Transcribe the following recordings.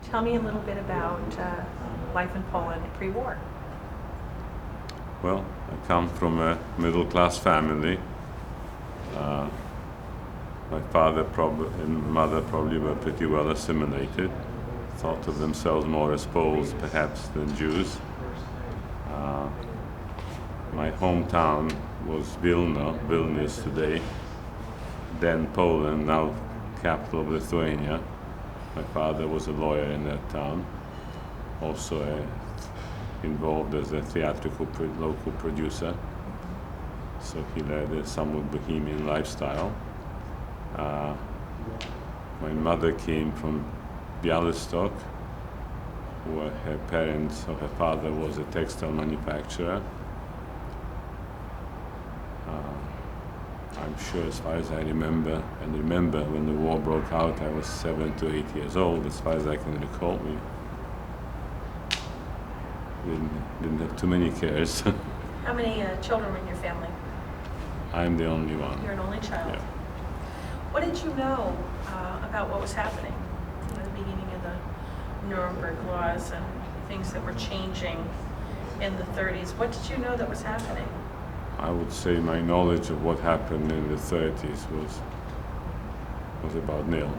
Tell me a little bit about life in Poland pre-war. Well, I come from a middle-class family. My father and mother probably were pretty well assimilated, thought of themselves more as Poles perhaps than Jews. My hometown was Vilnius today, then Poland, now capital of Lithuania. My father was a lawyer in that town, also involved as a theatrical local producer. So he led a somewhat bohemian lifestyle. My mother came from Białystok, where her parents or her father was a textile manufacturer. I'm sure, as far as I remember, and remember when the war broke out, I was 7 to 8 years old. As far as I can recall, we didn't have too many cares. How many children were in your family? I'm the only one. You're an only child. Yeah. What did you know about what was happening at the beginning of the Nuremberg laws and things that were changing in the 30s? What did you know that was happening? I would say my knowledge of what happened in the 30s was about nil.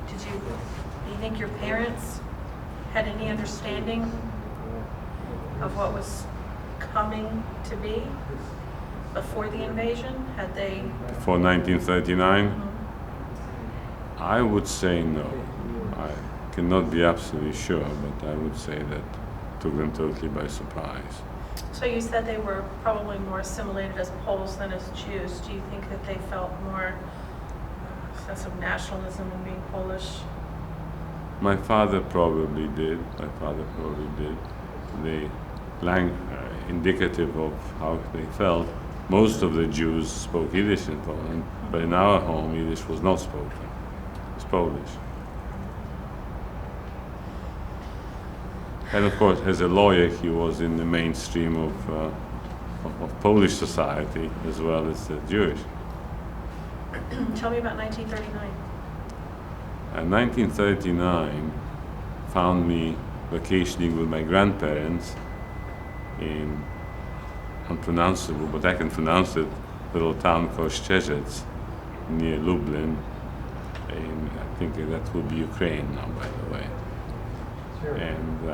Do you think your parents had any understanding of what was coming to be before the invasion? Had they? Before 1939? Mm-hmm. I would say no. I cannot be absolutely sure, but I would say that took them totally by surprise. So you said they were probably more assimilated as Poles than as Jews. Do you think that they felt more sense of nationalism in being Polish? My father probably did. Indicative of how they felt. Most of the Jews spoke Yiddish in Poland, but in our home, Yiddish was not spoken. It was Polish. And of course, as a lawyer, he was in the mainstream of Polish society as well as Jewish. Tell me about 1939. 1939 found me vacationing with my grandparents in unpronounceable, but I can pronounce it, little town called Szczeciec near Lublin. I think that would be Ukraine now, by the way. And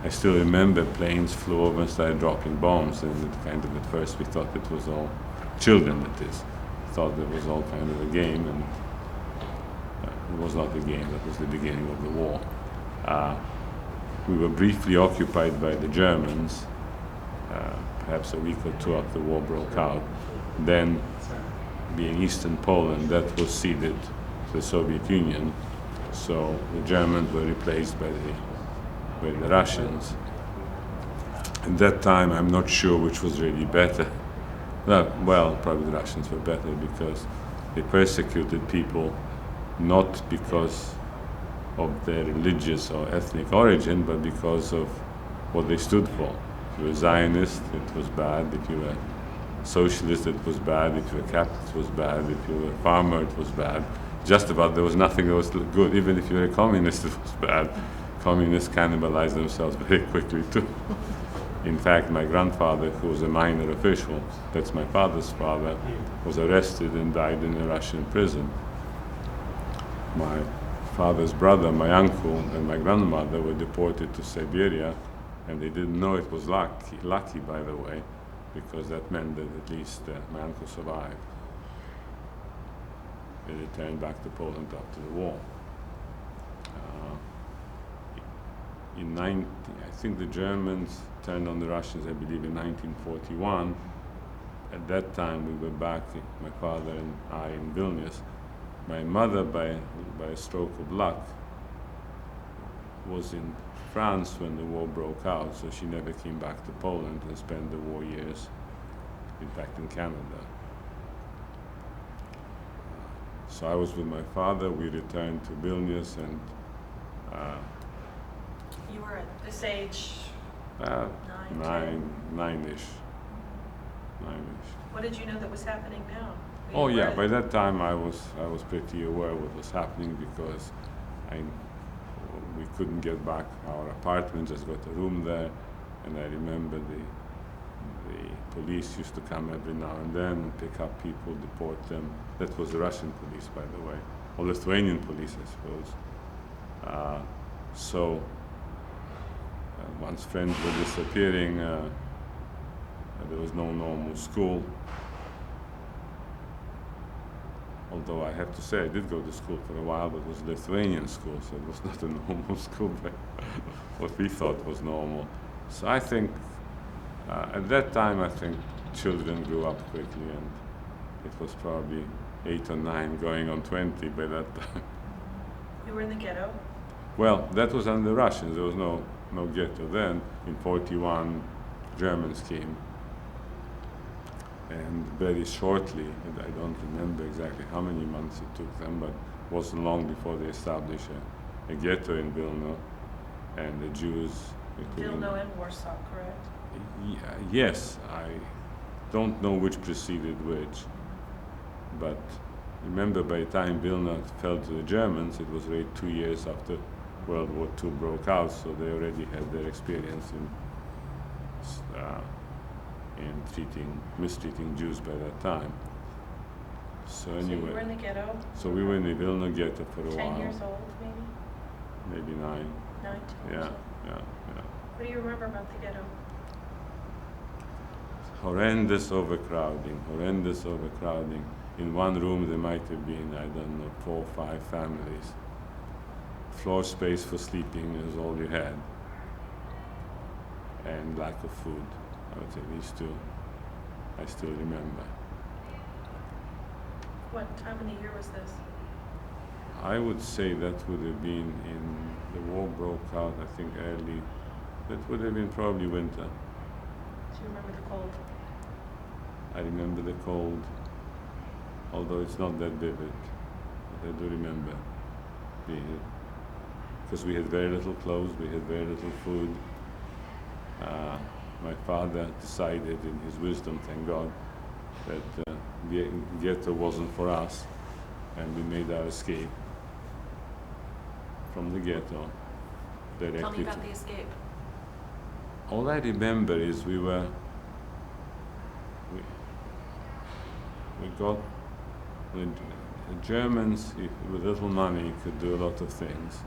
I still remember planes flew over and started dropping bombs, and kind of at first we thought it was all children, that is. Thought it was all kind of a game, and it was not a game, that was the beginning of the war. We were briefly occupied by the Germans, perhaps a week or two after the war broke out. Then, being Eastern Poland, that was ceded to the Soviet Union, so the Germans were replaced by the Russians. At that time, I'm not sure which was really better. Well, probably the Russians were better because they persecuted people not because of their religious or ethnic origin, but because of what they stood for. If you were Zionist, it was bad. If you were socialist, it was bad. If you were capitalist, it was bad. If you were a farmer, it was bad. Just about there was nothing that was good. Even if you were a communist, it was bad. Communists cannibalized themselves very quickly too. In fact, my grandfather, who was a minor official, that's my father's father, was arrested and died in a Russian prison. My father's brother, my uncle, and my grandmother were deported to Siberia, and they didn't know it was lucky, by the way, because that meant that at least my uncle survived. They returned back to Poland after the war. I think the Germans turned on the Russians, I believe, in 1941. At that time, we were back, my father and I, in Vilnius. My mother, by a stroke of luck, was in France when the war broke out, so she never came back to Poland and spent the war years, in fact, in Canada. So I was with my father. We returned to Vilnius, and you were at this age? Nine-ish. What did you know that was happening now? Oh yeah, by that time I was pretty aware what was happening because I, we couldn't get back our apartment, just got a room there, and I remember the police used to come every now and then and pick up people, deport them. That was the Russian police, by the way, or Lithuanian police, I suppose. So once friends were disappearing, there was no normal school. Although I have to say I did go to school for a while, but it was a Lithuanian school, so it was not a normal school, but what we thought was normal. So I think at that time, I think children grew up quickly, and it was probably 8 or 9 going on 20 by that time. You were in the ghetto? Well, that was under Russians. There was no ghetto then. In 41, Germans came. And very shortly, and I don't remember exactly how many months it took them, but it wasn't long before they established a ghetto in Vilna, and the Jews... Vilna and Warsaw, correct? Yes, I don't know which preceded which, but remember by the time Vilna fell to the Germans, it was already 2 years after World War II broke out, so they already had their experience in mistreating Jews by that time. So anyway. So you were in the ghetto? So we were in the Vilna ghetto for a while. 10 years old, maybe? Maybe 9. 9, 10 years Yeah, old. yeah. What do you remember about the ghetto? Horrendous overcrowding. In one room there might have been, I don't know, 4 or 5 families. Floor space for sleeping is all you had. And lack of food. I would say these two I still remember. What time of the year was this? I would say that would have been in the war broke out, I think early. That would have been probably winter. Do you remember the cold? I remember the cold, although it's not that vivid. But I do remember being, because we had very little clothes, we had very little food. My father decided in his wisdom, thank God, that the ghetto wasn't for us, and we made our escape from the ghetto directly. Tell me about the escape. All I remember is we got the Germans with little money could do a lot of things,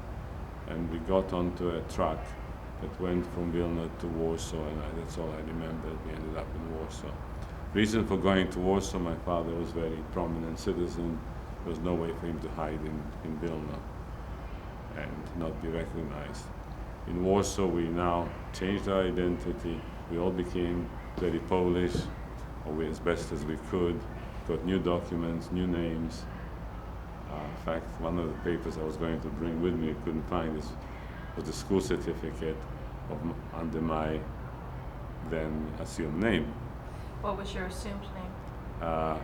and we got onto a truck that went from Vilna to Warsaw, and that's all I remember. We ended up in Warsaw. Reason for going to Warsaw, my father was a very prominent citizen. There was no way for him to hide in Vilna and not be recognized. In Warsaw, we now changed our identity. We all became very Polish, or we, as best as we could, got new documents, new names. In fact, one of the papers I was going to bring with me, I couldn't find this, was the school certificate under my then assumed name. What was your assumed name? I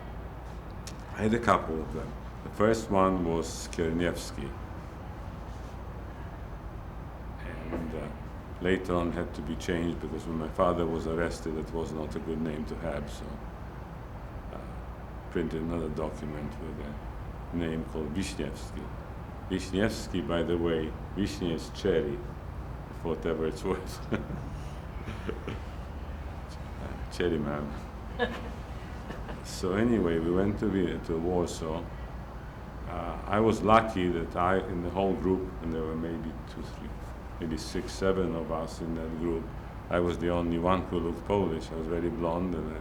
had a couple of them. The first one was Skierniewski. And later on had to be changed because when my father was arrested, it was not a good name to have, so printed another document with a name called Wiśniewski. Wiśniewski, by the way, Wiśnia is cherry, for whatever it's worth. Cherry man. So anyway, we went to Warsaw. I was lucky that in the whole group, and there were maybe 2, 3, maybe 6, 7 of us in that group, I was the only one who looked Polish. I was very blonde, and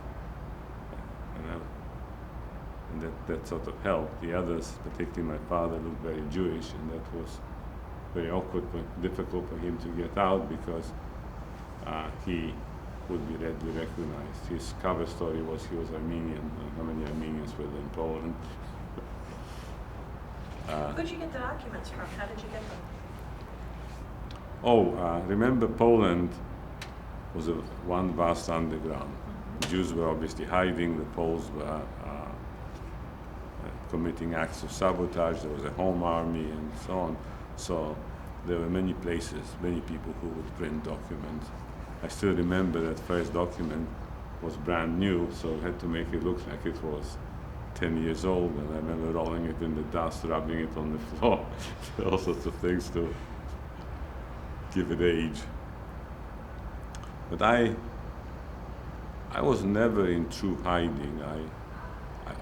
that sort of helped. The others, particularly my father, looked very Jewish, and that was very awkward, difficult for him to get out because he would be readily recognized. His cover story was he was Armenian. How many Armenians were there in Poland? Who did you get the documents from? How did you get them? Remember Poland was one vast underground. The Jews were obviously hiding, the Poles were committing acts of sabotage, there was a home army and so on. So there were many places, many people who would print documents. I still remember that first document was brand new, so I had to make it look like it was 10 years old, and I remember rolling it in the dust, rubbing it on the floor, all sorts of things to give it age. But I was never in true hiding.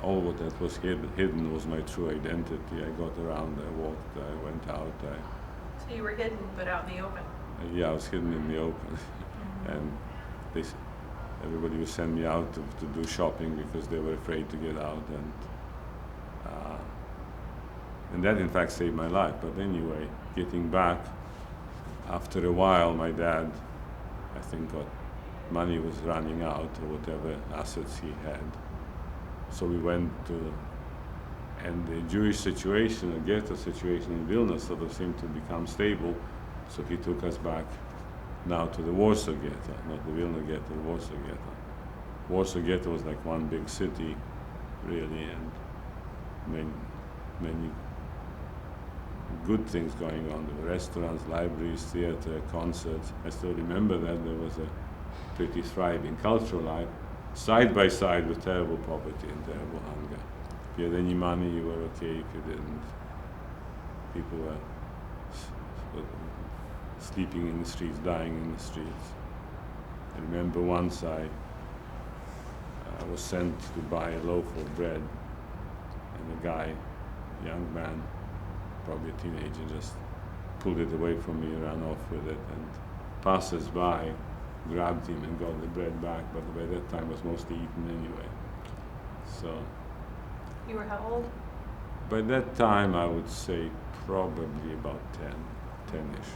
All what that was hidden was my true identity. I got around, I walked, I went out. So you were hidden, but out in the open. Yeah, I was hidden in the open. And everybody would send me out to do shopping because they were afraid to get out. And that, in fact, saved my life. But anyway, getting back, after a while, my dad, I think, money was running out, or whatever assets he had. So we went to, and the Jewish situation, the ghetto situation in Vilna sort of seemed to become stable. So he took us back now to the Warsaw Ghetto, not the Vilna Ghetto, the Warsaw Ghetto. Warsaw Ghetto was like one big city, really, and many good things going on. There were restaurants, libraries, theater, concerts. I still remember that there was a pretty thriving cultural life, side by side with terrible poverty and terrible hunger. If you had any money, you were okay. If you didn't, people were sleeping in the streets, dying in the streets. I remember once I was sent to buy a loaf of bread, and a guy, young man, probably a teenager, just pulled it away from me, ran off with it, and passers-by grabbed him and got the bread back, but by that time it was mostly eaten anyway. So You were how old? by that time I would say probably about 10-ish.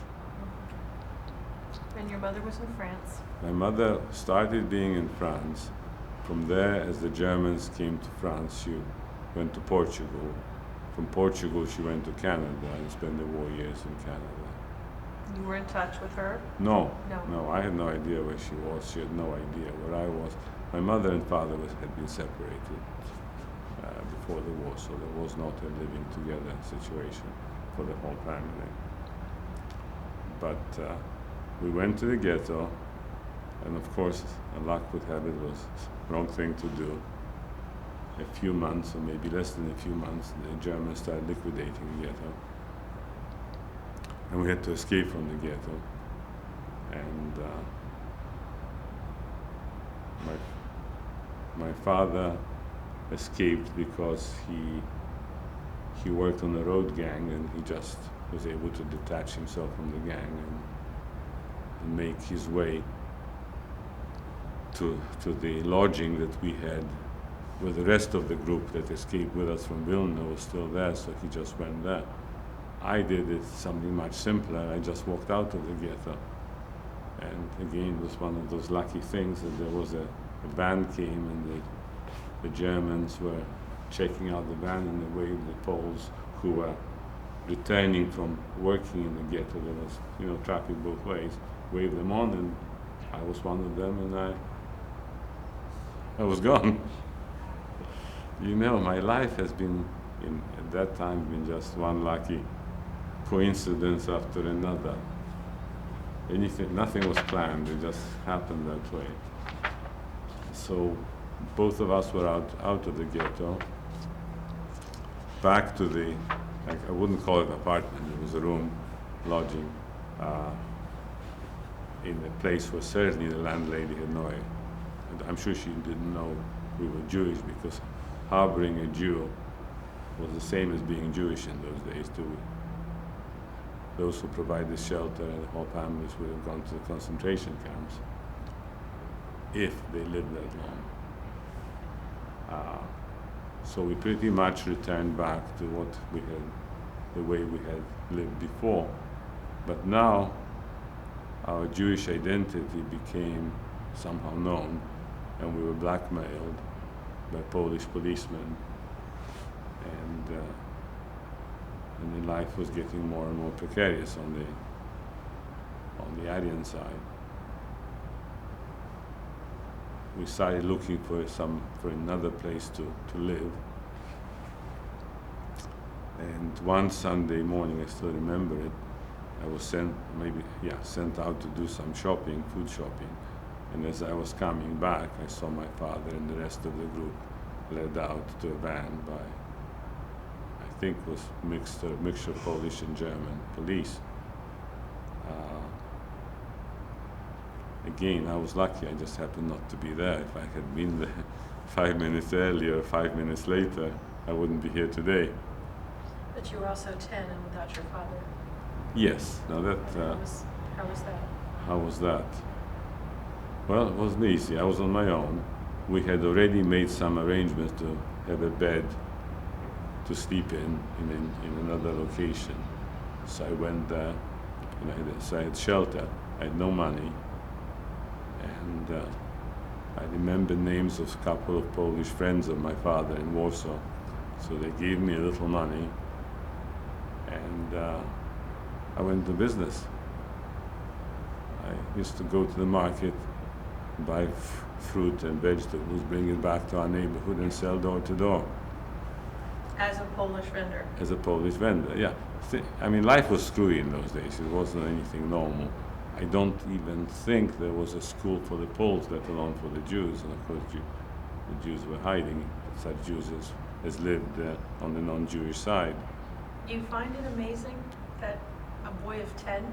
And your mother was in France. My mother started being in France. From there, as the Germans came to France, she went to Portugal. From Portugal, she went to Canada and spent the war years in Canada. You were in touch with her? No, No. I had no idea where she was. She had no idea where I was. My mother and father had been separated before the war, so there was not a living together situation for the whole family. But we went to the ghetto, and of course, luck would have it, was the wrong thing to do. A few months, or maybe less than a few months, the Germans started liquidating the ghetto. And we had to escape from the ghetto. And my father escaped because he worked on a road gang, and he just was able to detach himself from the gang and make his way to the lodging that we had, where the rest of the group that escaped with us from Vilna was still there, so he just went there. I did it something much simpler. I just walked out of the ghetto. And again, it was one of those lucky things that there was a van came, and the Germans were checking out the van, and they waved the Poles who were returning from working in the ghetto. There was, traffic both ways. Waved them on, and I was one of them, and I was gone. My life has been, at that time, been just one lucky coincidence after another. Nothing was planned, it just happened that way. So both of us were out of the ghetto, back to the, I wouldn't call it apartment, it was a room, lodging, in a place where certainly the landlady had no idea. I'm sure she didn't know we were Jewish, because harboring a Jew was the same as being Jewish in those days too. Those who provided shelter and the whole families would have gone to the concentration camps if they lived that long. So we pretty much returned back to the way we had lived before. But now our Jewish identity became somehow known, and we were blackmailed by Polish policemen, and then life was getting more and more precarious on the Aryan side. We started looking for another place to live. And one Sunday morning, I still remember it, I was sent out to do some shopping, food shopping. And as I was coming back, I saw my father and the rest of the group led out to a van by, I think was mixture of Polish and German police. Again, I was lucky. I just happened not to be there. If I had been there 5 minutes earlier, 5 minutes later, I wouldn't be here today. But you were also 10 and without your father. Yes. Now that. How was that? How was that? Well, it wasn't easy. I was on my own. We had already made some arrangements to have a bed to sleep in another location. So I went there, and I had shelter. I had no money. And I remember names of a couple of Polish friends of my father in Warsaw. So they gave me a little money, and I went to business. I used to go to the market, buy fruit and vegetables, bring it back to our neighborhood and sell door to door. As a Polish vendor? As a Polish vendor, yeah. I mean, life was screwy in those days. It wasn't anything normal. I don't even think there was a school for the Poles, let alone for the Jews. And of course, the Jews were hiding. Such Jews as lived on the non-Jewish side. Do you find it amazing that a boy of 10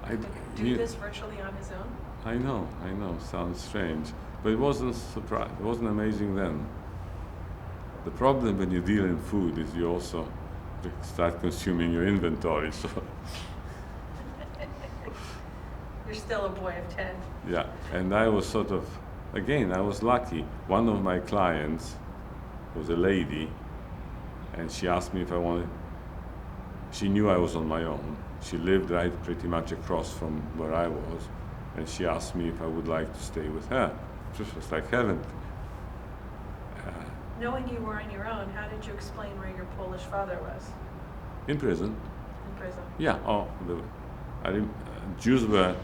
could do this virtually on his own? I know. Sounds strange. But it wasn't surprising. It wasn't amazing then. The problem when you deal in food is you also start consuming your inventory. So you're still a boy of 10. Yeah, and I was sort of, again, I was lucky. One of my clients was a lady, and she asked me if I wanted, she knew I was on my own. She lived right pretty much across from where I was, and she asked me if I would like to stay with her. It was like heaven. Knowing you were on your own, how did you explain where your Polish father was? In prison. In prison? Yeah, Jews were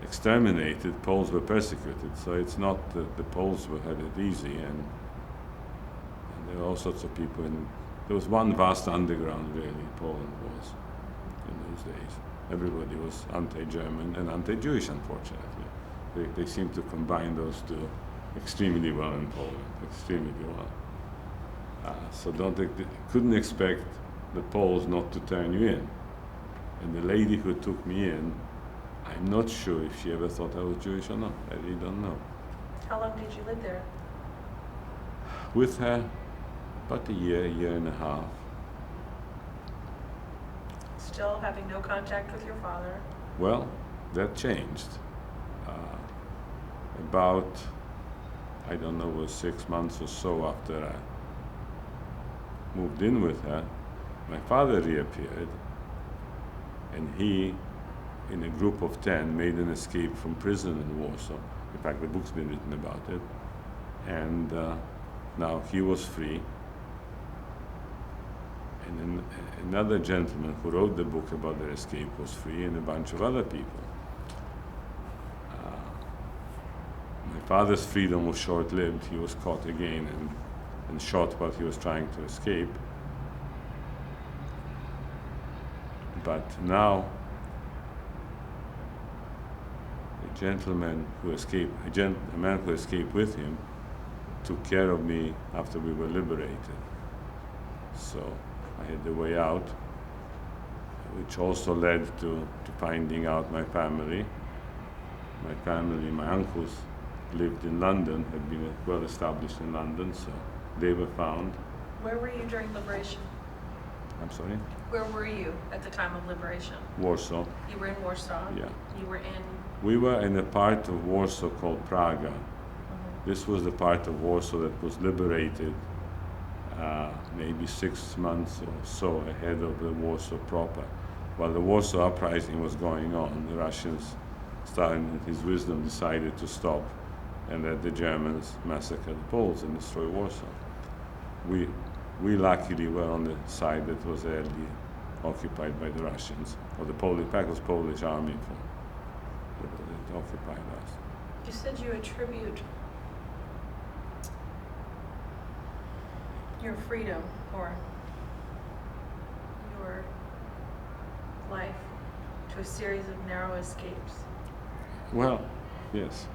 exterminated, Poles were persecuted, so it's not that the Poles had it easy, and there were all sorts of people there was one vast underground, really, Poland was in those days. Everybody was anti-German and anti-Jewish, unfortunately. They seemed to combine those two extremely well in Poland, extremely well. So couldn't expect the Poles not to turn you in. And the lady who took me in, I'm not sure if she ever thought I was Jewish or not. I really don't know. How long did you live there? With her, about a year and a half. Still having no contact with your father? Well, that changed. About, I don't know, it was 6 months or so after I moved in with her, my father reappeared, and he, in a group of 10, made an escape from prison in Warsaw. In fact, the book's been written about it. And now he was free. And then another gentleman who wrote the book about their escape was free, and a bunch of other people. My father's freedom was short-lived. He was caught again and shot while he was trying to escape. But now, a man who escaped with him took care of me after we were liberated. So I had the way out, which also led to finding out my family. My uncles lived in London, had been well established in London, so they were found. Where were you during liberation? I'm sorry? Where were you at the time of liberation? Warsaw. You were in Warsaw? Yeah. You were in? We were in a part of Warsaw called Praga. Mm-hmm. This was the part of Warsaw that was liberated maybe 6 months or so ahead of the Warsaw proper. While the Warsaw uprising was going on, the Russians, Stalin in his wisdom, decided to stop and let the Germans massacre the Poles and destroy Warsaw. We luckily were on the side that was early occupied by the Russians, or the Polish, in fact, it was Polish army that occupied us. You said you attribute your freedom or your life to a series of narrow escapes. Well, yes.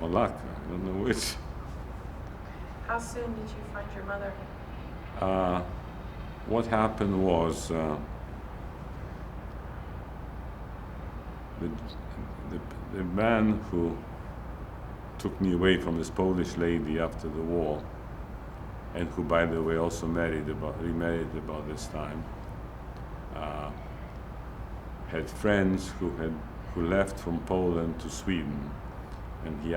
Or luck, I don't know which. How soon did you find your mother? What happened was the man who took me away from this Polish lady after the war, and who, by the way, also remarried about this time, had friends who left from Poland to Sweden, and he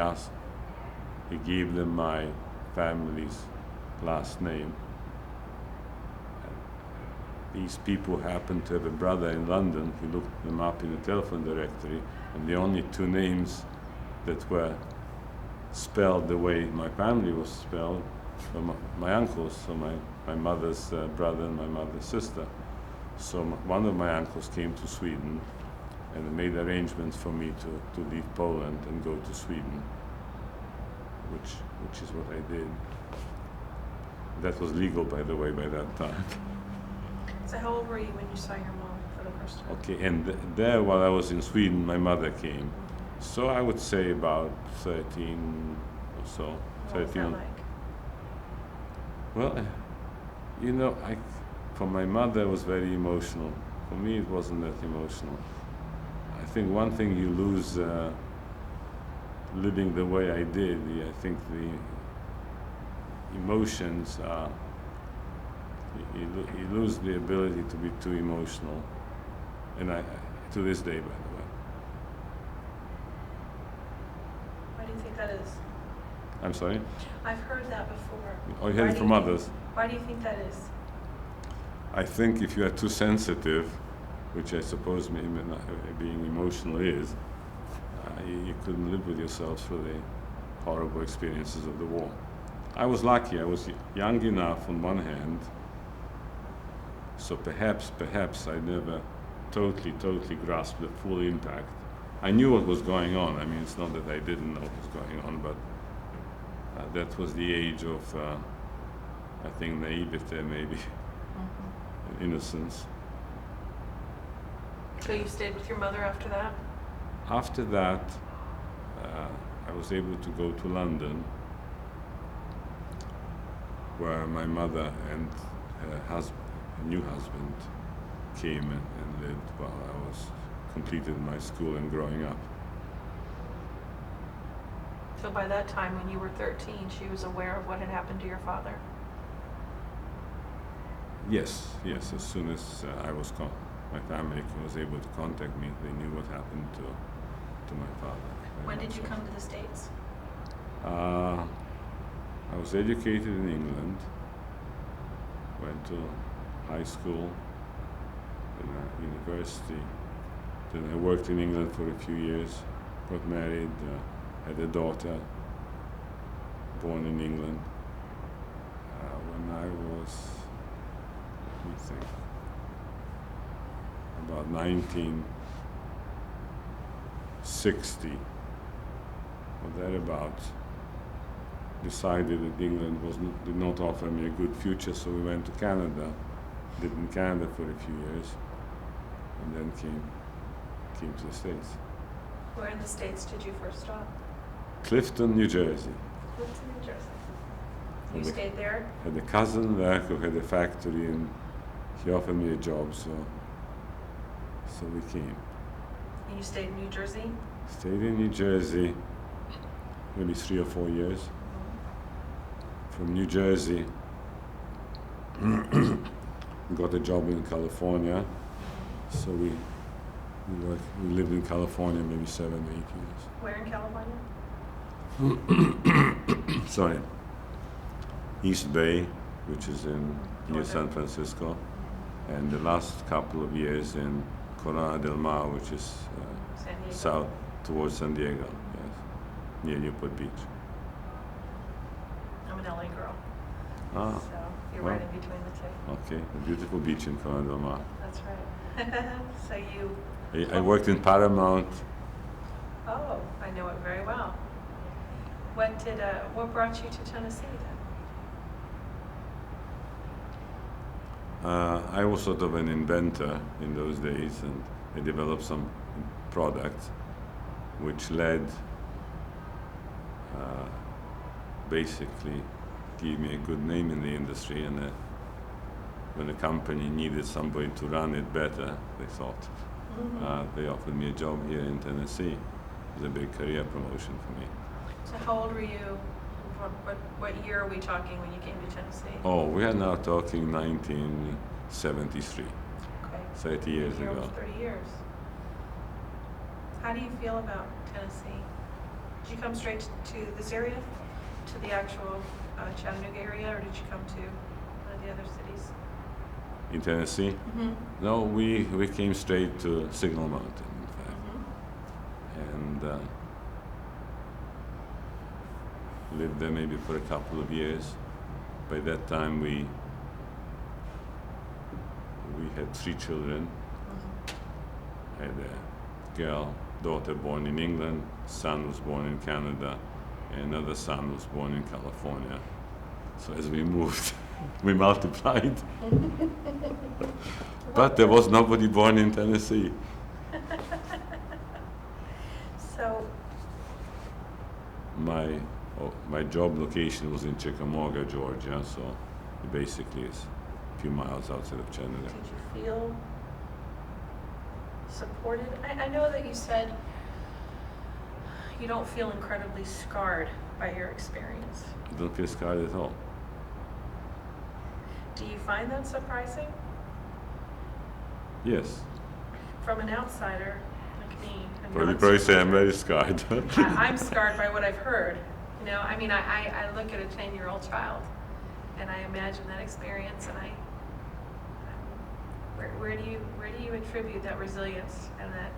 gave them my family's last name. These people happened to have a brother in London. He looked them up in the telephone directory, and the only two names that were spelled the way my family was spelled were my uncles, so my mother's brother and my mother's sister. So one of my uncles came to Sweden and made arrangements for me to leave Poland and go to Sweden, which is what I did. That was legal, by the way, by that time. So how old were you when you saw your mom for the first time? Okay, and there, while I was in Sweden, my mother came. So I would say about 13 or so. What was that like? Well, you know, for my mother, it was very emotional. For me, it wasn't that emotional. I think one thing you lose living the way I did, I think the emotions are, you lose the ability to be too emotional. And to this day, by the way. Why do you think that is? I'm sorry? I've heard that before. Oh, you heard it from others? Why do you think that is? I think if you are too sensitive, which I suppose being emotional is, you couldn't live with yourself through the horrible experiences of the war. I was lucky. I was young enough on one hand, so perhaps I never totally grasped the full impact. I knew what was going on. I mean, it's not that I didn't know what was going on, but that was the age of, I think, naivete, maybe, innocence. So you stayed with your mother after that? After that, I was able to go to London, where my mother and her new husband came and lived while I was completed my school and growing up. So by that time, when you were 13, she was aware of what had happened to your father? Yes. As soon as my family was able to contact me, they knew what happened to my father. When did you come to the States? I was educated in England, went to high school, then university. Then I worked in England for a few years, got married, had a daughter, born in England. When I was, let me think, about 1960, or thereabouts, decided that England did not offer me a good future, so we went to Canada, lived in Canada for a few years, and then came to the States. Where in the States did you first stop? Clifton, New Jersey. Clifton, New Jersey. You stayed there? Had a cousin there who had a factory, and he offered me a job, so we came. And you stayed in New Jersey? Stayed in New Jersey maybe 3 or 4 years. From New Jersey, got a job in California, so we lived in California maybe 7 or 8 years. Where in California? Sorry. East Bay, which is near San Francisco, and the last couple of years in Corona del Mar, which is south towards San Diego, yes, near Newport Beach. I'm an LA girl. Ah, so you're right in between the two. Okay, a beautiful beach in Corona del Mar. That's right. So you... I worked in Paramount. Oh, I know it very well. What brought you to Tennessee then? I was sort of an inventor in those days, and I developed some products which led basically gave me a good name in the industry, and when the company needed somebody to run it better, they thought, they offered me a job here in Tennessee. It was a big career promotion for me. So how old were you? What year are we talking when you came to Tennessee? Oh, we are now talking 1973, Okay. 30 years Here ago. was 30 years. How do you feel about Tennessee? Did you come straight to this area, to the actual Chattanooga area, or did you come to one of the other cities? In Tennessee? No, we came straight to Signal Mountain, in fact. And lived there maybe for a couple of years. By that time, we had 3 children. I had a daughter born in England, son was born in Canada, and another son was born in California. So as we moved, we multiplied. But there was nobody born in Tennessee. So my job location was in Chickamauga, Georgia, so it basically is a few miles outside of Chattanooga. did you feel supported? I know that you said you don't feel incredibly scarred by your experience. I don't feel scarred at all. Do you find that surprising? Yes. From an outsider like me. I'm Well, you not probably say I'm surprised. very scarred. I'm scarred by what I've heard. You know, I mean, I look at a 10-year-old child and I imagine that experience, and where do you attribute that resilience and that?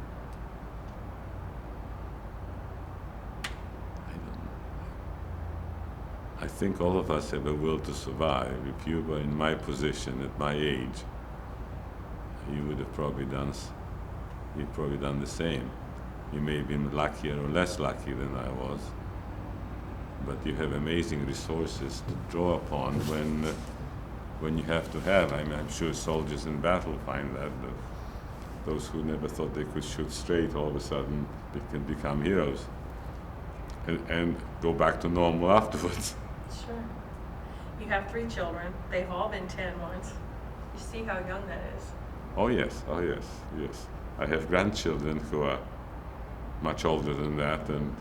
I think all of us have a will to survive. If you were in my position at my age, you would have probably done the same. You may have been luckier or less lucky than I was, but you have amazing resources to draw upon when you have to have. I mean, I'm sure soldiers in battle find that those who never thought they could shoot straight, all of a sudden they can become heroes and go back to normal afterwards. Sure. You have 3 children. They've all been 10 once. You see how young that is. Oh yes, yes. I have grandchildren who are much older than that, and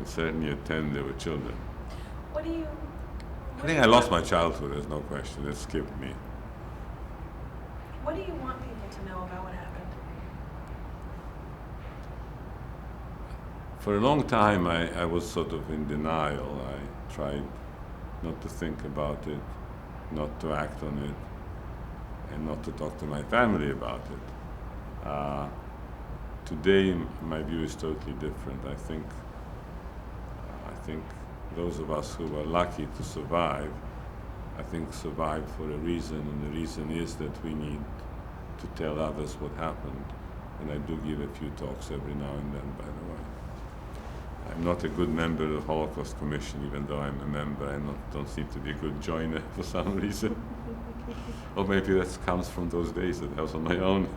certainly at 10 they were children. What do you? I think I lost my childhood, there's no question. It skipped me. What do you want people to know about what happened? For a long time, I was sort of in denial. I tried not to think about it, not to act on it, and not to talk to my family about it. Today, my view is totally different. I think those of us who were lucky to survive, I think survived for a reason, and the reason is that we need to tell others what happened. And I do give a few talks every now and then, by the way. I'm not a good member of the Holocaust Commission, even though I'm a member. I don't seem to be a good joiner for some reason. Or maybe that comes from those days that I was on my own.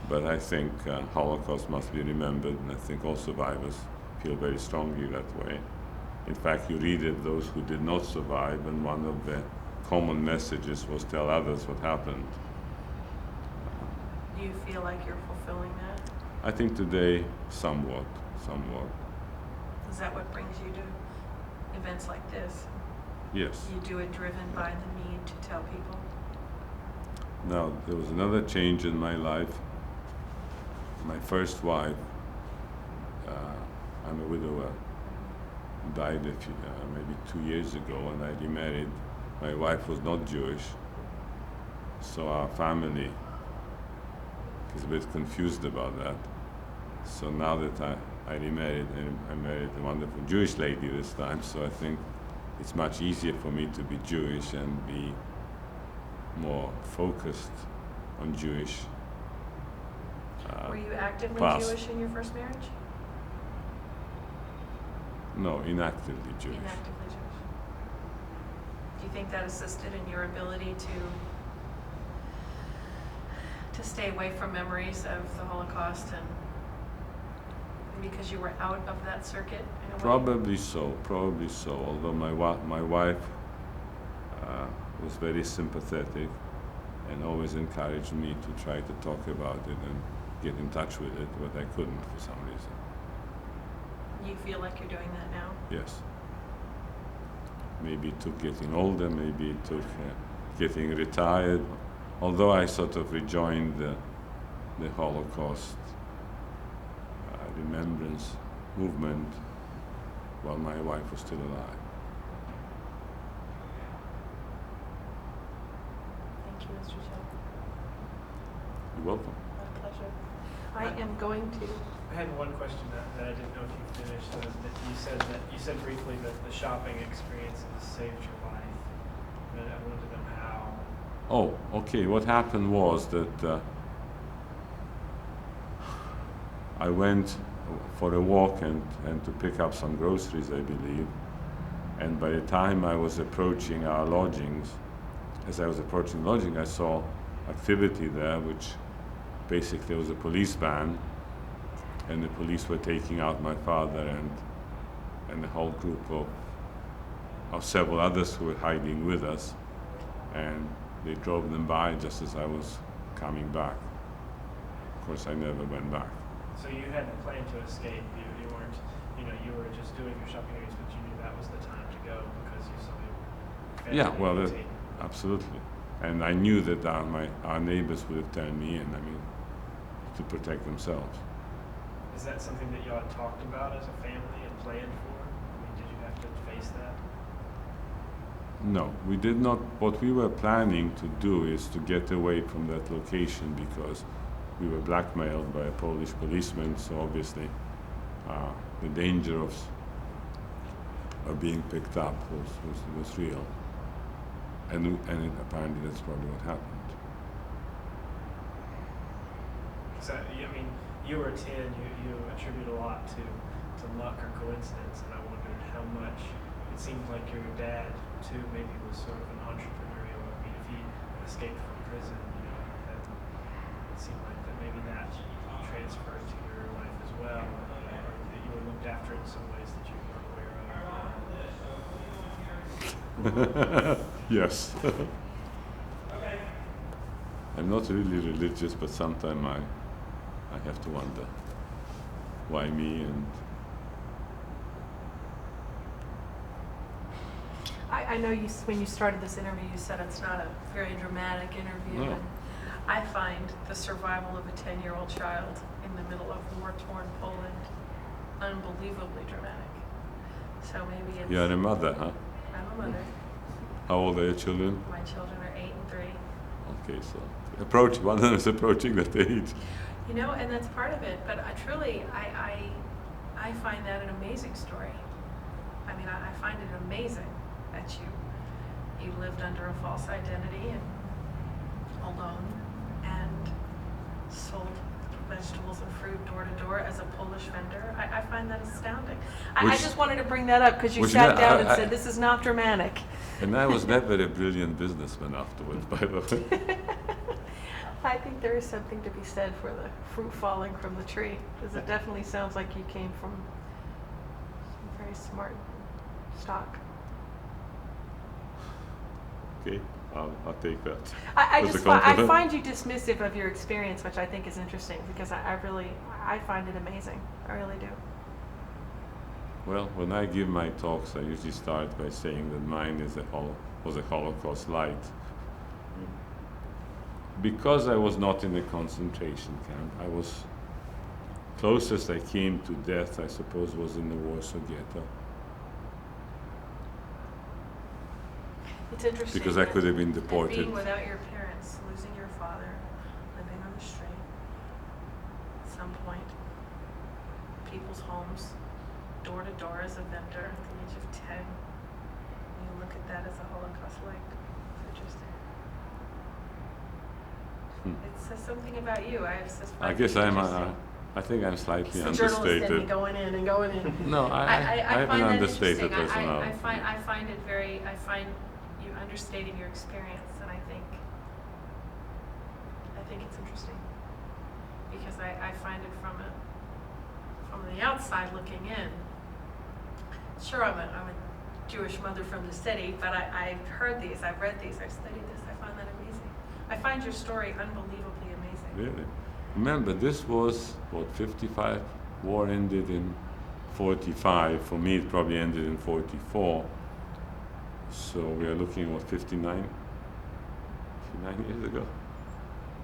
But I think Holocaust must be remembered, and I think all survivors feel very strongly that way. In fact, you read it, those who did not survive, and one of the common messages was tell others what happened. Do you feel like you're fulfilling that? I think today, somewhat. Is that what brings you to events like this? Yes. You do it driven by the need to tell people? Now, there was another change in my life. My first wife, I'm a widower, died maybe 2 years ago, and I remarried. My wife was not Jewish, so our family is a bit confused about that. So now that I remarried, and I married a wonderful Jewish lady this time, so I think it's much easier for me to be Jewish and be more focused on Jewish. Were you actively past. Jewish in your first marriage? No, inactively Jewish. Inactively Jewish. Do you think that assisted in your ability to stay away from memories of the Holocaust and because you were out of that circuit in a way? Probably so, probably so. Although my wife was very sympathetic and always encouraged me to try to talk about it and get in touch with it, but I couldn't for some reason. You feel like you're doing that now? Yes. Maybe it took getting older, maybe it took getting retired. Although I sort of rejoined the Holocaust remembrance movement while my wife was still alive. Thank you, Mr. Chill. You're welcome. My pleasure. I am going to. I had one question that I didn't know if you finished. That you said briefly that the shopping experiences saved your life. But I wanted to know how. Oh, okay. What happened was that I went for a walk and to pick up some groceries, I believe. And by the time I was approaching our lodgings, as I was approaching lodging, I saw activity there, which basically was a police van, and the police were taking out my father and a whole group of several others who were hiding with us, and they drove them by just as I was coming back. Of course, I never went back. So you hadn't planned to escape. You weren't, you were just doing your shopping needs, but you knew that was the time to go because you saw your family. Yeah, well, taken. absolutely. And I knew that our neighbors would have turned me in, to protect themselves. Is that something that y'all had talked about as a family and planned for? Did you have to face that? No, we did not. What we were planning to do is to get away from that location because we were blackmailed by a Polish policeman, so obviously the danger of being picked up was real. And apparently that's probably what happened. So, you were 10, you attribute a lot to luck or coincidence, and I wondered how much it seemed like your dad, too, maybe was sort of an entrepreneurial. If he escaped from prison, it seemed like that maybe that transferred to your life as well, or that you were looked after in some ways that you weren't aware of. Yes. I'm not really religious, but sometimes I have to wonder why me and I know when you started this interview, you said it's not a very dramatic interview. No. And I find the survival of a 10-year-old child in the middle of war-torn Poland unbelievably dramatic. So maybe it's... You're a mother, huh? I'm a mother. How old are your children? My children are 8 and 3. Okay, so one of them is approaching that age. And that's part of it. But I find that an amazing story. I find it amazing that you lived under a false identity and alone and sold vegetables and fruit door to door as a Polish vendor. I find that astounding. I just wanted to bring that up because you sat down and said, this is not dramatic. And I was never a brilliant businessman afterwards, by the way. I think there is something to be said for the fruit falling from the tree, because it definitely sounds like you came from some very smart stock. Okay, I'll take that. I find you dismissive of your experience, which I think is interesting, because I find it amazing. I really do. Well, when I give my talks, I usually start by saying that mine was a Holocaust light. Because I was not in a concentration camp, I was closest I came to death, I suppose, was in the Warsaw Ghetto. It's interesting. Because I could have been deported. Being without your parents, losing your father, living on the street, at some point, people's homes, door to door as a vendor at the age of 10. You look at that as a Holocaust light. It's interesting. It says something about you. I guess I think I'm slightly it's the journalist in me understated. going in and going in. No, I have an understated interesting. personality. I find you understating your experience, and I think it's interesting because I find it from the outside looking in, sure, I'm a Jewish mother from the city, but I've heard these, I've read these, I've studied this, I find that amazing. I find your story unbelievably amazing. Really? Remember, this was, what, 55? War ended in 45. For me, it probably ended in 44. So we are looking at, what, 59 years ago?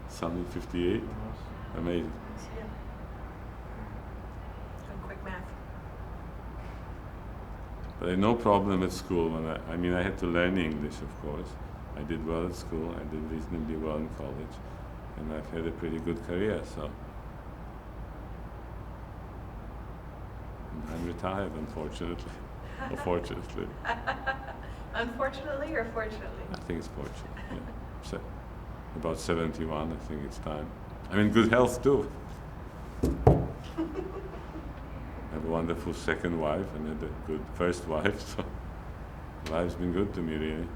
Something 58? Amazing. Yeah. Doing quick math. But I had no problem at school. When I had to learn English, of course. I did well at school. I did reasonably well in college. And I've had a pretty good career, so. And I'm retired, unfortunately. Or fortunately. Unfortunately or fortunately? I think it's fortunate, yeah. So, about 71, I think it's time. I'm in good health too. I have a wonderful second wife and had a good first wife, so life's been good to me, really.